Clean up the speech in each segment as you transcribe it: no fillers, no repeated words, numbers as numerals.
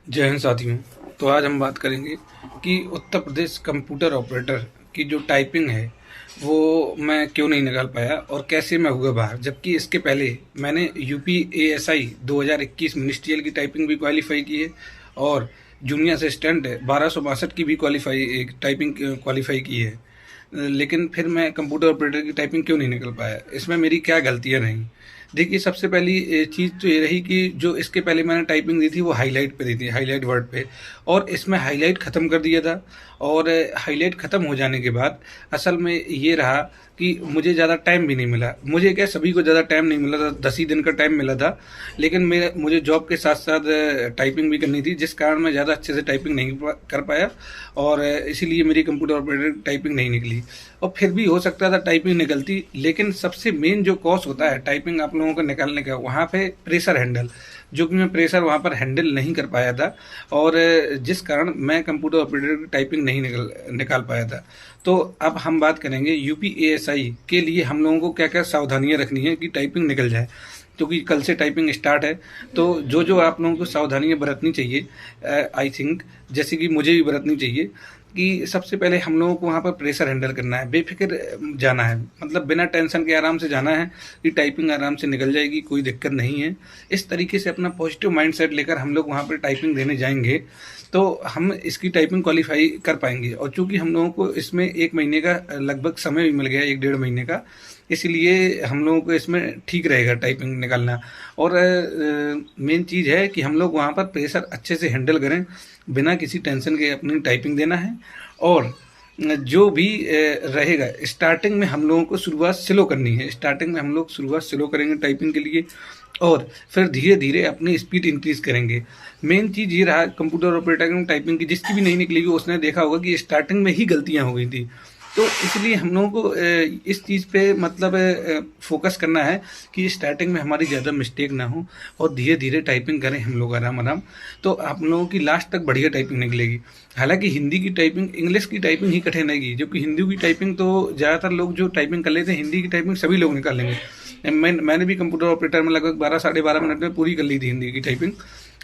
जय हिंद साथियों। तो आज हम बात करेंगे कि उत्तर प्रदेश कंप्यूटर ऑपरेटर की जो टाइपिंग है वो मैं क्यों नहीं निकाल पाया और कैसे मैं हुआ बाहर, जबकि इसके पहले मैंने यूपीएएसआई 2021 मिनिस्ट्रियल की टाइपिंग भी क्वालिफाई की है और जूनियर असिस्टेंट 1262 की भी टाइपिंग क्वालिफाई की है। लेकिन फिर मैं कंप्यूटर ऑपरेटर की टाइपिंग क्यों नहीं निकल पाया, इसमें मेरी क्या गलतियां रहीं? देखिए, सबसे पहली चीज़ तो ये रही कि जो इसके पहले मैंने टाइपिंग दी थी वो हाईलाइट पे दी थी, हाईलाइट वर्ड पे, और इसमें हाईलाइट ख़त्म कर दिया था। और हाईलाइट ख़त्म हो जाने के बाद असल में ये रहा कि मुझे ज़्यादा टाइम भी नहीं मिला। मुझे क्या, सभी को ज़्यादा टाइम नहीं मिला था, 10 ही दिन का टाइम मिला था। लेकिन मुझे जॉब के साथ साथ टाइपिंग भी करनी थी, जिस कारण मैं ज़्यादा अच्छे से टाइपिंग नहीं कर पाया और इसीलिए मेरी कंप्यूटर ऑपरेटर टाइपिंग नहीं निकली। और फिर भी हो सकता था टाइपिंग निकलती, लेकिन सबसे मेन जो कॉज होता है टाइपिंग आप लोगों को निकालने का, वहाँ पे प्रेशर हैंडल, जो कि मैं प्रेशर वहाँ पर हैंडल नहीं कर पाया था और जिस कारण मैं कंप्यूटर ऑपरेटर की टाइपिंग नहीं निकाल पाया था। तो अब हम बात करेंगे यूपीएएसआई के लिए हम लोगों को क्या क्या सावधानियां रखनी है कि टाइपिंग निकल जाए, क्योंकि कल से टाइपिंग स्टार्ट है। तो जो जो आप लोगों को सावधानियां बरतनी चाहिए, आई थिंक जैसे कि मुझे भी बरतनी चाहिए, कि सबसे पहले हम लोगों को वहाँ पर प्रेशर हैंडल करना है, बेफिक्र जाना है, मतलब बिना टेंशन के आराम से जाना है कि टाइपिंग आराम से निकल जाएगी, कोई दिक्कत नहीं है। इस तरीके से अपना पॉजिटिव माइंडसेट लेकर हम लोग वहाँ पर टाइपिंग देने जाएंगे तो हम इसकी टाइपिंग क्वालिफाई कर पाएंगे। और चूंकि हम लोगों को इसमें 1 महीने का लगभग समय भी मिल गया, 1 डेढ़ महीने का, इसलिए हम लोगों को इसमें ठीक रहेगा टाइपिंग निकालना। और मेन चीज़ है कि हम लोग वहाँ पर प्रेशर अच्छे से हैंडल करें, बिना किसी टेंशन के अपनी टाइपिंग देना है। और जो भी रहेगा, स्टार्टिंग में हम लोगों को शुरुआत स्लो करनी है, स्टार्टिंग में हम लोग शुरुआत स्लो करेंगे टाइपिंग के लिए और फिर धीरे धीरे अपनी स्पीड इंक्रीज करेंगे। मेन चीज़ ये रहा कंप्यूटर ऑपरेटर की टाइपिंग की, जिसकी भी नहीं निकलेगी उसने देखा होगा कि स्टार्टिंग में ही गलतियाँ हो गई थी। तो इसलिए हम लोगों को इस चीज़ पे मतलब फोकस करना है कि स्टार्टिंग में हमारी ज़्यादा मिस्टेक ना हो और धीरे धीरे टाइपिंग करें हम लोग आराम आराम, तो आप लोगों की लास्ट तक बढ़िया टाइपिंग निकलेगी। हालांकि हिंदी की टाइपिंग, इंग्लिश की टाइपिंग ही कठिन आएगी, जबकि हिंदी की टाइपिंग तो ज़्यादातर लोग जो टाइपिंग कर लेते हैं, हिंदी की टाइपिंग सभी लोग निकाल लेंगे। मैंने भी कंप्यूटर ऑपरेटर में लगभग 12 साढ़े 12 मिनट में पूरी कर ली थी हिंदी की टाइपिंग।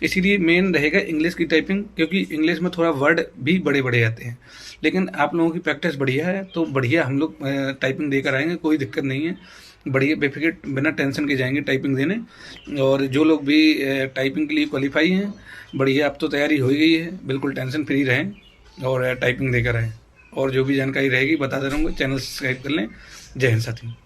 इसीलिए मेन रहेगा इंग्लिश की टाइपिंग, क्योंकि इंग्लिश में थोड़ा वर्ड भी बड़े बड़े आते हैं। लेकिन आप लोगों की प्रैक्टिस बढ़िया है तो बढ़िया हम लोग टाइपिंग देकर आएंगे, कोई दिक्कत नहीं है। बढ़िया बेफिक्र बिना टेंशन के जाएंगे टाइपिंग देने। और जो लोग भी टाइपिंग के लिए क्वालिफाई हैं, बढ़िया, अब तो तैयारी हो ही गई है, बिल्कुल टेंशन फ्री रहें और टाइपिंग देकर आएँ। और जो भी जानकारी रहेगी बताते रहूँगा, चैनल सब्सक्राइब कर लें। जय हिंद साथियों।